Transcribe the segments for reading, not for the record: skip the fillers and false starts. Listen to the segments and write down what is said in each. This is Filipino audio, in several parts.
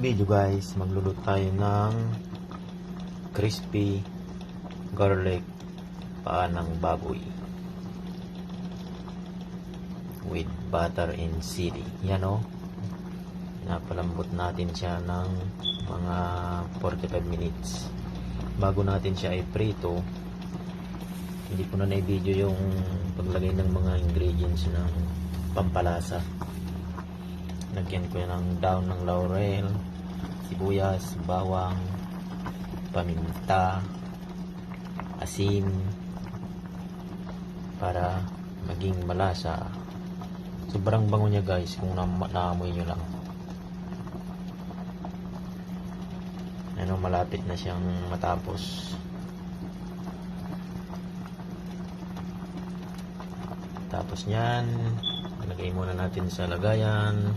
video guys, magluluto tayo ng crispy garlic paa ng baboy with butter and chili. Yan o, napalambot natin siya ng mga 45 minutes bago natin siya i-prito. Hindi ko na na-video yung paglagay ng mga ingredients ng pampalasa. Lagyan ko yan ng daon ng laurel, sibuyas, bawang, paminta, asin para maging malasa. Sobrang bango niya guys kung naamoy nyo lang. Ano, malapit na siyang matapos. Tapos nyan, ilagay muna natin sa lagayan.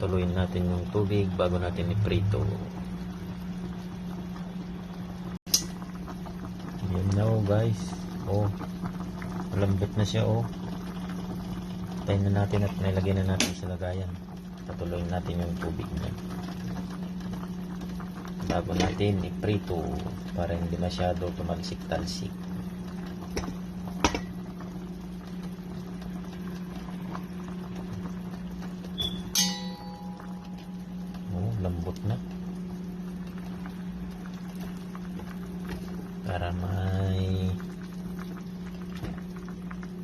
Tuloyin natin yung tubig bago natin i-prito. Yan na guys. Malambot na siya Tayin na natin at nilagay na natin sa lagayan. Patuloyin natin yung tubig niya bago natin i-prito para hindi masyado tumalsik-talsik. Lambot na para may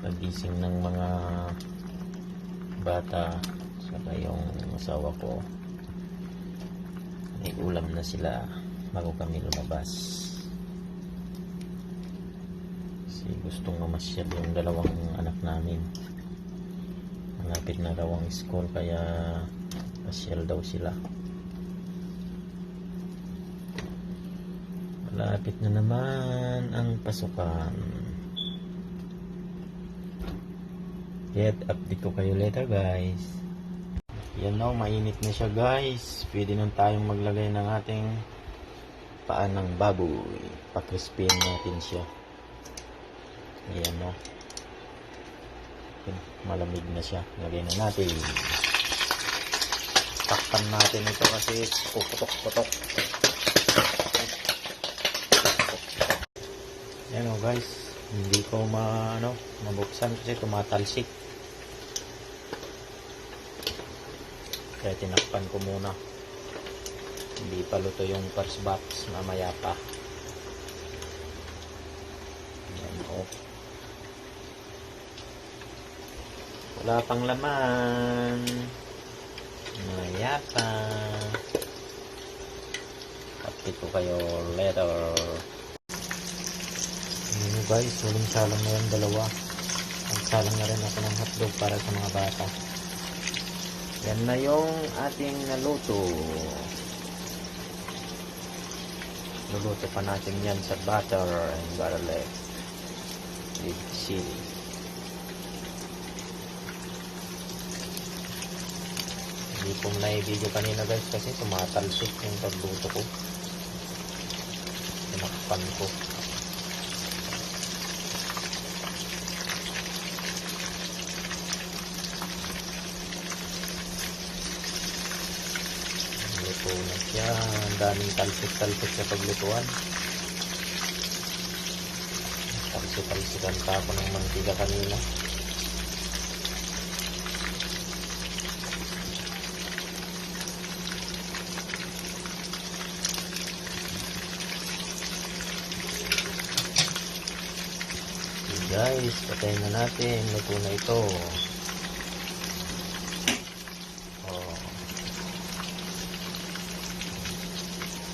pagising ng mga bata saka yung asawa ko, may ulam na sila bago kami lumabas kasi gustong mamasyal yung dalawang anak namin. Malapit na raw ang school kaya pasyal daw sila. Malapit na naman ang pasukan. Yet, update ko kayo later guys. Yan o, mainit na siya guys. Pwede na tayong maglagay ng ating paa ng baboy. Pa-crispin natin siya. Ayan o. Malamig na siya. Lagay na natin. Takpan natin ito kasi putok-putok. Ayan o guys, hindi ko mabuksan kasi tumatalsik. Kaya tinakpan ko muna. Hindi pa luto yung first batch, mamaya pa. Ayan o. Wala pang laman. Mamaya pa. Update ko kayo later. Guys, huling salang na yung dalawa. Nagsalang na rin ako ng hotdog para sa mga bata. Yan na yung ating naluto. Luluto pa natin yan sa butter and garlic with chili. Hindi ko na i-video kanina guys kasi tumatalsik yung pagluto ko. Tinakpan ko. Luto na siya. Ang daming talsik-talsik sa paglutuan. Talsik-talsikan pa ako ng mantika kanina. Okay guys, patayin na natin. Luto na ito.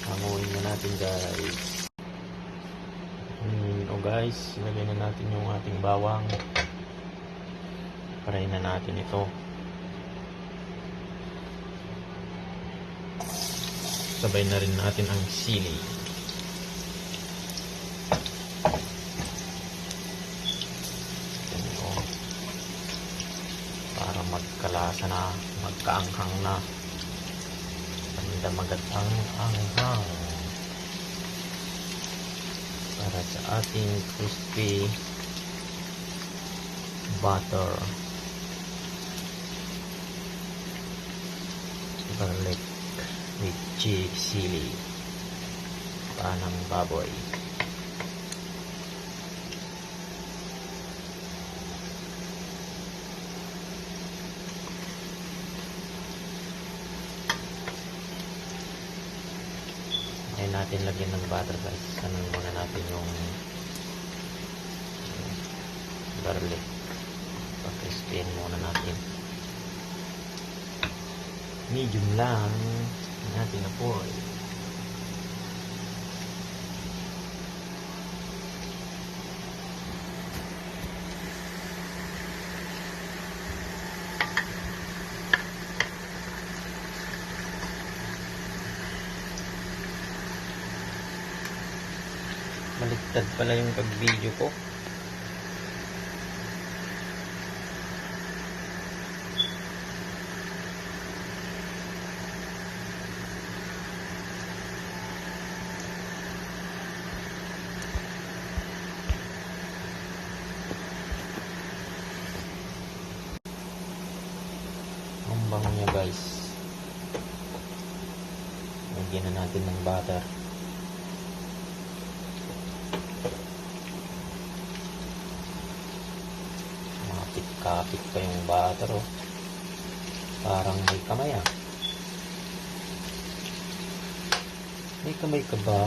Hanguin na natin guys. Guys, ilagay na natin yung ating bawang. Parayin na natin ito. Sabay na rin natin ang sili. Para magkalasa na, magkaanghang na. Magandang anghang para sa ating crispy butter garlic with chili. Paa ng baboy. Ay natin lagyan ng butter guys. Ano muna natin yung garlic. Pa-crispin muna natin. Medium lang natin apoy. Baliktad pala yung pag-video ko. Ang bango niya guys. Lagyan na natin ng butter. Kapit pa yung butter oh. Parang may kamay ah. May kamay ka ba?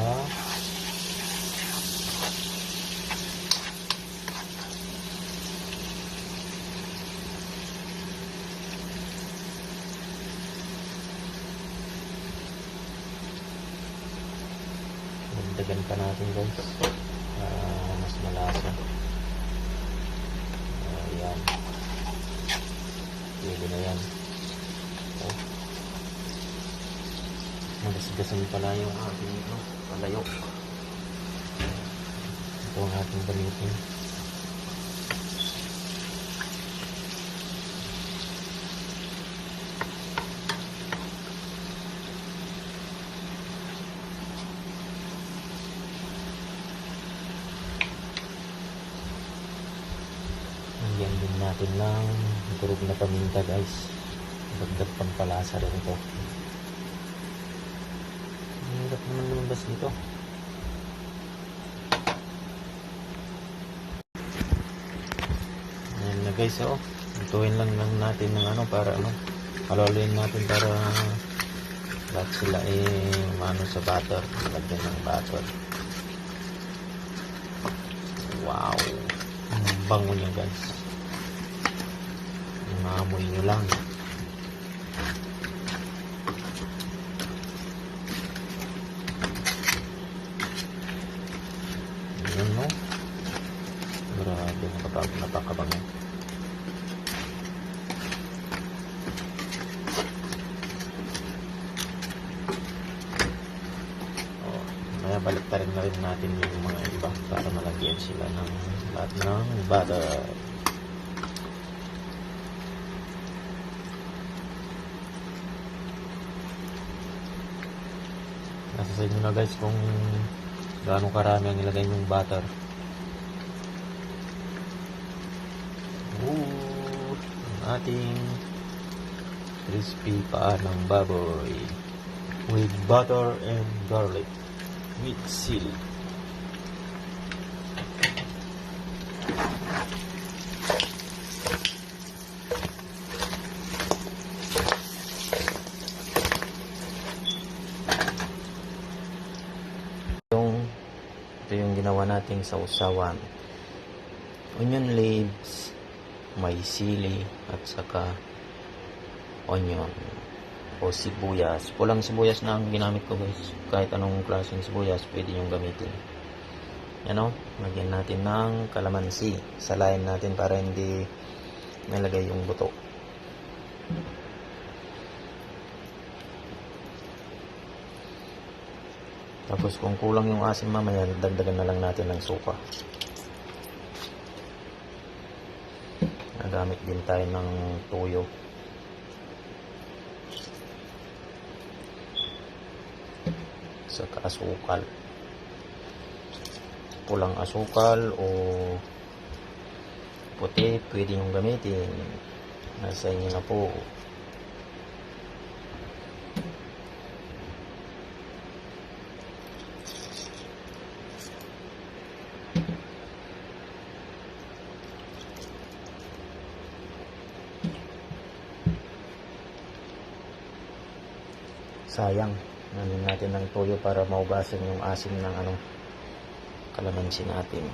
Dagdagan pa natin guys. Mas malasa. Ayan. Pwede na yan. Oh. Magasgasan pala yung ating palayo. Ito ang ating gamitin. Lagyan din natin ng durog na paminta guys. Dagdag pampalasa rin ito. Hirap naman lumabas dito. Ayan na guys oh. Ituin lang natin ng para haluin natin para lahat sila sa butter. Lagyan ng butter. Wow. Ang bango niya guys. Maamoy nyo lang. Ayan mo. Grabe, napakabango. Maya baliktarin na rin natin yung mga iba para malagyan sila ng lahat ng butter. Nasa sa inyo na guys kung gaano karami ang ilagay yung butter. Ang ating crispy paa ng baboy with butter and garlic with chili. Ito yung ginawa nating sausawan. Onion leaves, may sili, at saka onion o sibuyas. Pulang sibuyas na ang ginamit ko guys. Kahit anong klaseng sibuyas pwede yung gamitin. Yan o. Lagyan natin ng kalamansi. Salayin natin para hindi nalagay yung buto. Tapos kung kulang yung asim mamaya, dagdagan na lang natin ng suka. Nagamit din tayo ng tuyo. Saka asukal. Pulang asukal o puti, pwede yung gamitin. Nasa inyo na po. sayang. Nanin natin ng toyo para maugasan yung asim ng kalamansi natin.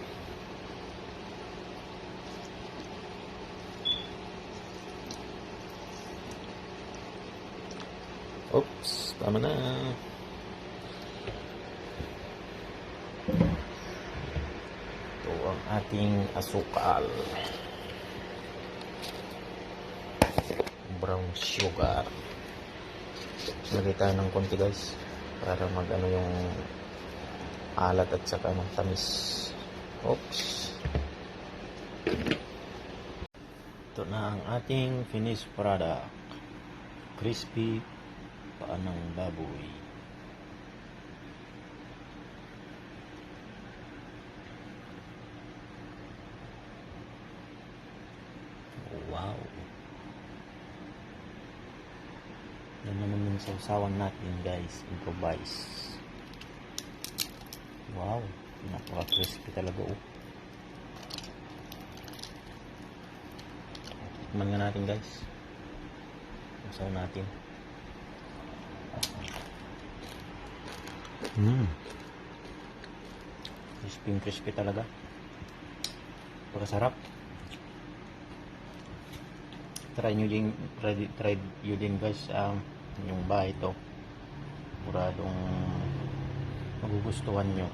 Oops, tama na. Ito ang ating asukal. Brown sugar. Lagay tayo ng konti guys para yung alat at saka ng tamis. Oops. Ito na ang ating finished product. Crispy paanang baboy. Wow. Yan naman yung sausawan natin guys. Improvise. Wow. Napaka-crispy talaga oh. Tikman nga natin guys. Sausaw natin. Crispy talaga. Pagkasarap. Try nyo din guys yung bahay ito. Muradong magugustuhan nyo.